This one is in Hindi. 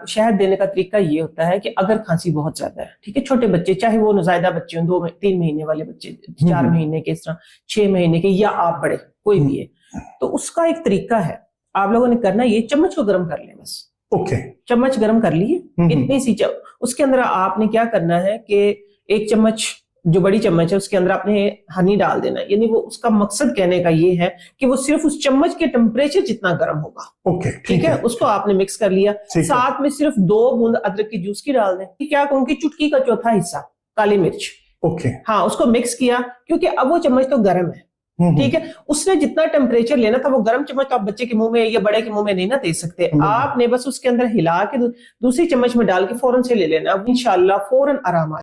शहद देने का तरीका ये होता है कि अगर खांसी बहुत ज्यादा है, ठीक है, छोटे बच्चे, चाहे वो नौज़ायदा बच्चे हों, 2-3 महीने वाले बच्चे, 4 महीने के, इस तरह 6 महीने के, या आप बड़े कोई भी है, तो उसका एक तरीका है। आप लोगों ने करना ये, चम्मच को गर्म कर लें बस। ओके, चम्मच गर्म कर लिए, इतनी सी उसके अंदर आपने क्या करना है कि 1 चम्मच, जो बड़ी चम्मच है, उसके अंदर आपने हनी डाल देना है। यानी वो, उसका मकसद कहने का ये है कि वो सिर्फ उस चम्मच के टेम्परेचर जितना गर्म होगा। ओके, ठीक है, उसको आपने मिक्स कर लिया। साथ में सिर्फ 2 बूंद अदरक की जूस की डाल दें। क्या कहूंगी, चुटकी का चौथा हिस्सा काली मिर्च। ओके, हाँ, उसको मिक्स किया, क्योंकि अब वो चम्मच तो गर्म है। ठीक है, उसने जितना टेम्परेचर लेना था, वो गर्म चम्मच तो आप बच्चे के मुंह में या बड़े के मुंह में नहीं ना दे सकते। आपने बस उसके अंदर हिला के दूसरी चम्मच में डाल के फौरन से ले लेना। अब इंशाल्लाह फौरन आराम आ